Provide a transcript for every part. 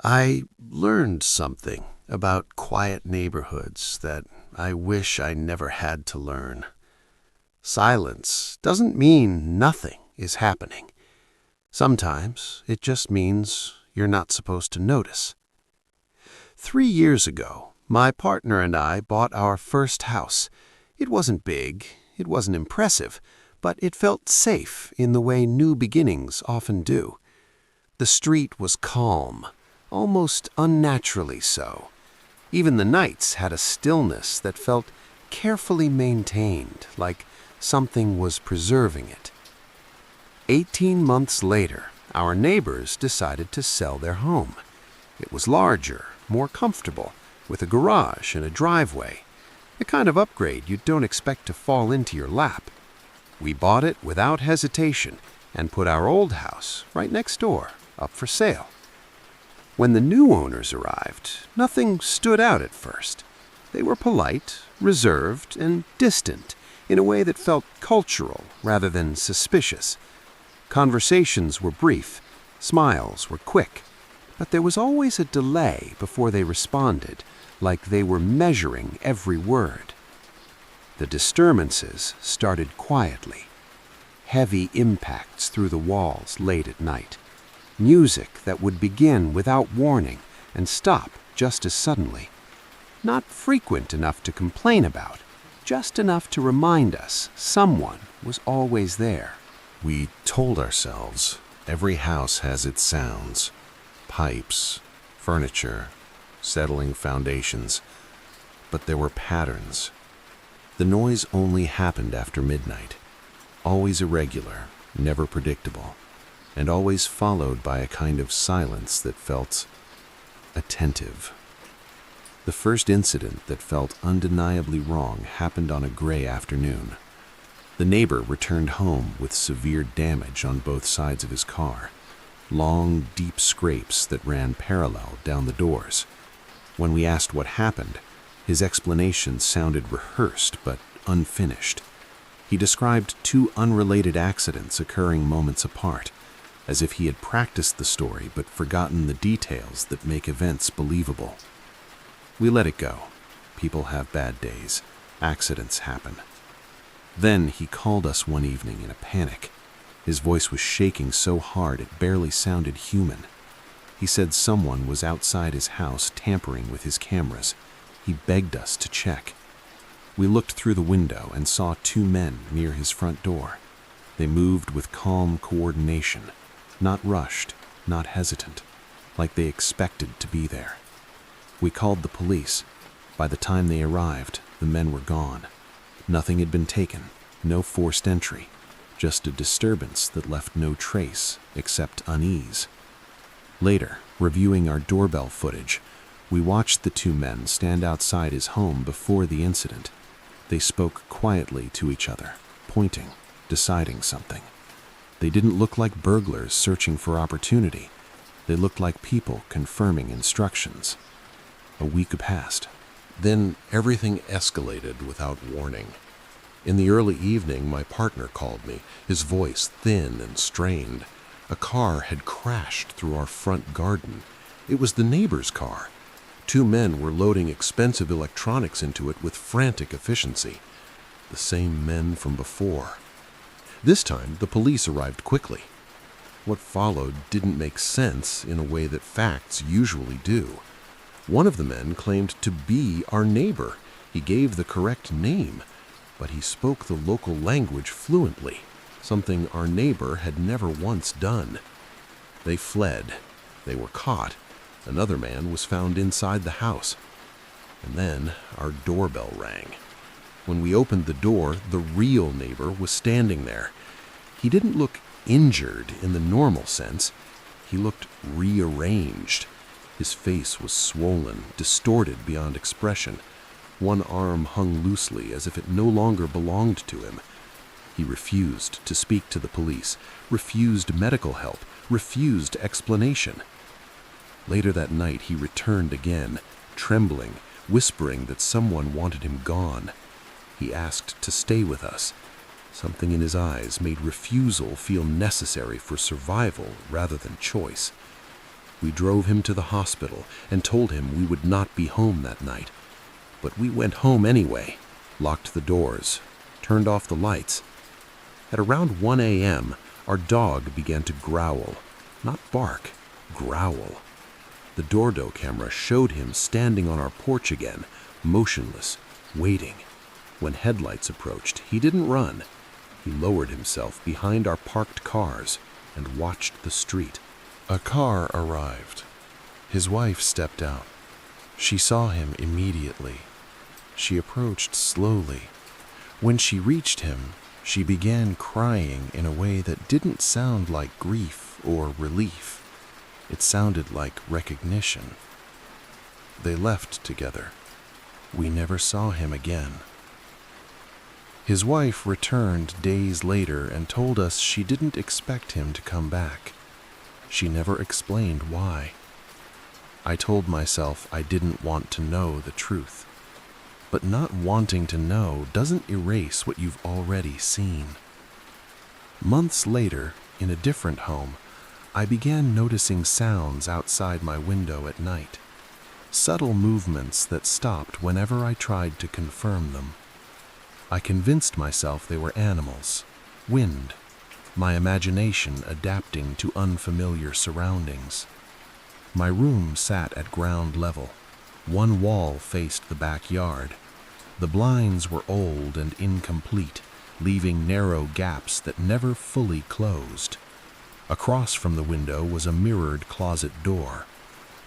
I learned something about quiet neighborhoods that I wish I never had to learn. Silence doesn't mean nothing is happening. Sometimes it just means you're not supposed to notice. 3 years ago, my partner and I bought our first house. It wasn't big, it wasn't impressive, but it felt safe in the way new beginnings often do. The street was calm, almost unnaturally so. Even the nights had a stillness that felt carefully maintained, like something was preserving it. 18 months later, our neighbors decided to sell their home. It was larger, more comfortable, with a garage and a driveway, the kind of upgrade you don't expect to fall into your lap. We bought it without hesitation and put our old house right next door up for sale. When the new owners arrived, nothing stood out at first. They were polite, reserved, and distant in a way that felt cultural rather than suspicious. Conversations were brief, smiles were quick, but there was always a delay before they responded, like they were measuring every word. The disturbances started quietly. Heavy impacts through the walls late at night. Music that would begin without warning and stop just as suddenly. Not frequent enough to complain about, just enough to remind us someone was always there. We told ourselves every house has its sounds, pipes, furniture, settling foundations, but there were patterns. The noise only happened after midnight, always irregular, never predictable, and always followed by a kind of silence that felt attentive. The first incident that felt undeniably wrong happened on a gray afternoon. The neighbor returned home with severe damage on both sides of his car, long, deep scrapes that ran parallel down the doors. When we asked what happened, his explanation sounded rehearsed but unfinished. He described two unrelated accidents occurring moments apart, as if he had practiced the story but forgotten the details that make events believable. We let it go. People have bad days. Accidents happen. Then he called us one evening in a panic. His voice was shaking so hard it barely sounded human. He said someone was outside his house tampering with his cameras. He begged us to check. We looked through the window and saw two men near his front door. They moved with calm coordination, not rushed, not hesitant, like they expected to be there. We called the police. By the time they arrived, the men were gone. Nothing had been taken, no forced entry, just a disturbance that left no trace except unease. Later, reviewing our doorbell footage, we watched the two men stand outside his home before the incident. They spoke quietly to each other, pointing, deciding something. They didn't look like burglars searching for opportunity. They looked like people confirming instructions. A week passed. Then everything escalated without warning. In the early evening, my partner called me, his voice thin and strained. A car had crashed through our front garden. It was the neighbor's car. Two men were loading expensive electronics into it with frantic efficiency. The same men from before. This time, the police arrived quickly. What followed didn't make sense in a way that facts usually do. One of the men claimed to be our neighbor. He gave the correct name, but he spoke the local language fluently, something our neighbor had never once done. They fled. They were caught. Another man was found inside the house. And then our doorbell rang. When we opened the door, the real neighbor was standing there. He didn't look injured in the normal sense. He looked rearranged. His face was swollen, distorted beyond expression. One arm hung loosely as if it no longer belonged to him. He refused to speak to the police, refused medical help, refused explanation. Later that night, he returned again, trembling, whispering that someone wanted him gone. He asked to stay with us. Something in his eyes made refusal feel necessary for survival rather than choice. We drove him to the hospital and told him we would not be home that night. But we went home anyway, locked the doors, turned off the lights. At around 1 a.m., our dog began to growl. Not bark, growl. The doorbell camera showed him standing on our porch again, motionless, waiting. When headlights approached, he didn't run. He lowered himself behind our parked cars and watched the street. A car arrived. His wife stepped out. She saw him immediately. She approached slowly. When she reached him, she began crying in a way that didn't sound like grief or relief. It sounded like recognition. They left together. We never saw him again. His wife returned days later and told us she didn't expect him to come back. She never explained why. I told myself I didn't want to know the truth. But not wanting to know doesn't erase what you've already seen. Months later, in a different home, I began noticing sounds outside my window at night. Subtle movements that stopped whenever I tried to confirm them. I convinced myself they were animals, wind, my imagination adapting to unfamiliar surroundings. My room sat at ground level. One wall faced the backyard. The blinds were old and incomplete, leaving narrow gaps that never fully closed. Across from the window was a mirrored closet door.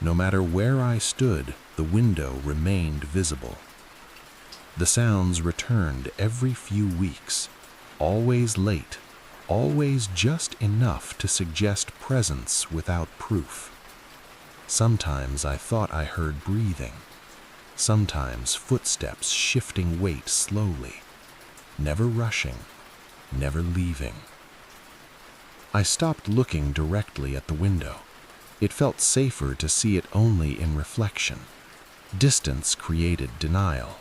No matter where I stood, the window remained visible. The sounds returned every few weeks, always late, always just enough to suggest presence without proof. Sometimes I thought I heard breathing. Sometimes footsteps shifting weight slowly, never rushing, never leaving. I stopped looking directly at the window. It felt safer to see it only in reflection. Distance created denial.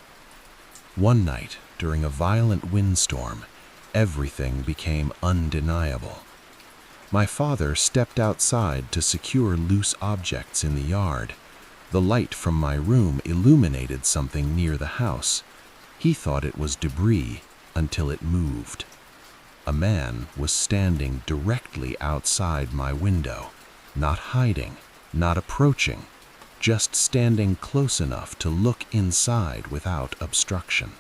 One night, during a violent windstorm, everything became undeniable. My father stepped outside to secure loose objects in the yard. The light from my room illuminated something near the house. He thought it was debris until it moved. A man was standing directly outside my window, not hiding, not approaching, just standing close enough to look inside without obstruction.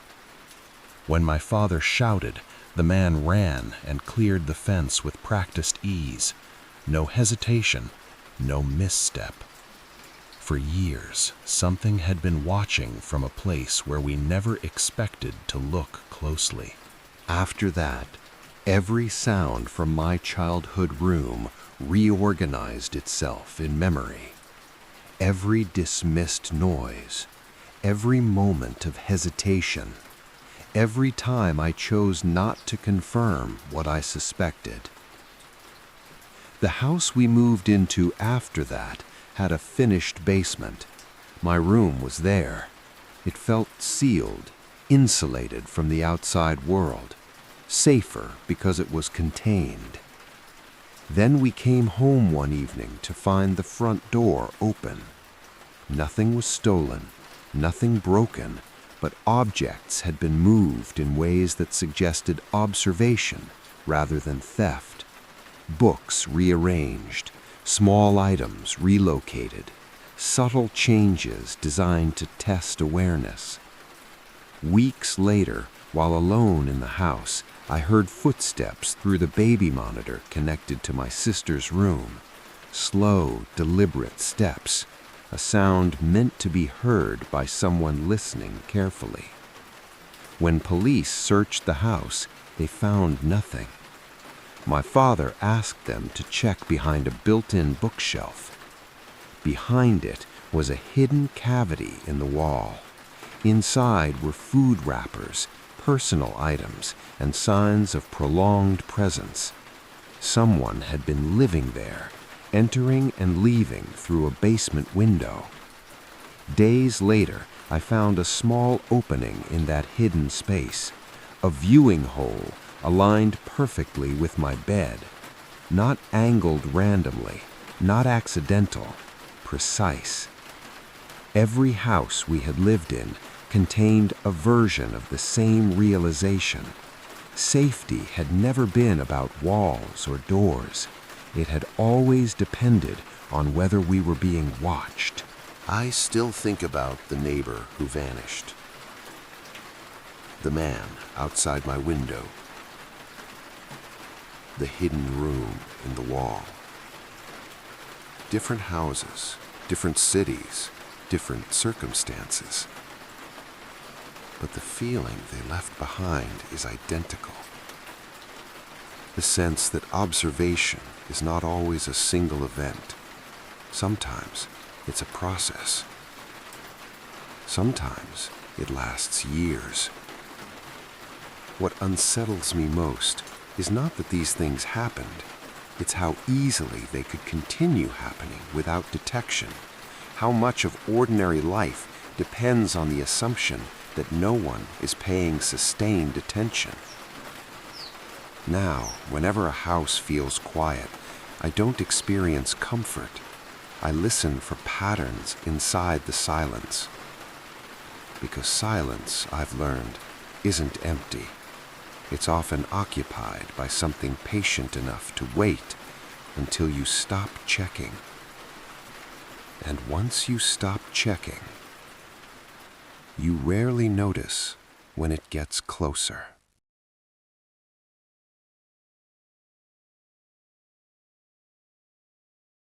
When my father shouted, the man ran and cleared the fence with practiced ease. No hesitation, no misstep. For years, something had been watching from a place where we never expected to look closely. After that, every sound from my childhood room reorganized itself in memory. Every dismissed noise, every moment of hesitation, every time I chose not to confirm what I suspected. The house we moved into after that had a finished basement. My room was there. It felt sealed, insulated from the outside world, safer because it was contained. Then we came home one evening to find the front door open. Nothing was stolen, nothing broken, but objects had been moved in ways that suggested observation rather than theft. Books rearranged, small items relocated, subtle changes designed to test awareness. Weeks later, while alone in the house, I heard footsteps through the baby monitor connected to my sister's room. Slow, deliberate steps, a sound meant to be heard by someone listening carefully. When police searched the house, they found nothing. My father asked them to check behind a built-in bookshelf. Behind it was a hidden cavity in the wall. Inside were food wrappers, personal items, and signs of prolonged presence. Someone had been living there, entering and leaving through a basement window. Days later, I found a small opening in that hidden space, a viewing hole aligned perfectly with my bed, not angled randomly, not accidental, precise. Every house we had lived in contained a version of the same realization. Safety had never been about walls or doors. It had always depended on whether we were being watched. I still think about the neighbor who vanished. The man outside my window. The hidden room in the wall. Different houses, different cities, different circumstances. But the feeling they left behind is identical. The sense that observation is not always a single event. Sometimes it's a process. Sometimes it lasts years. What unsettles me most is not that these things happened. It's how easily they could continue happening without detection. How much of ordinary life depends on the assumption that no one is paying sustained attention. Now, whenever a house feels quiet, I don't experience comfort. I listen for patterns inside the silence. Because silence, I've learned, isn't empty. It's often occupied by something patient enough to wait until you stop checking. And once you stop checking, you rarely notice when it gets closer.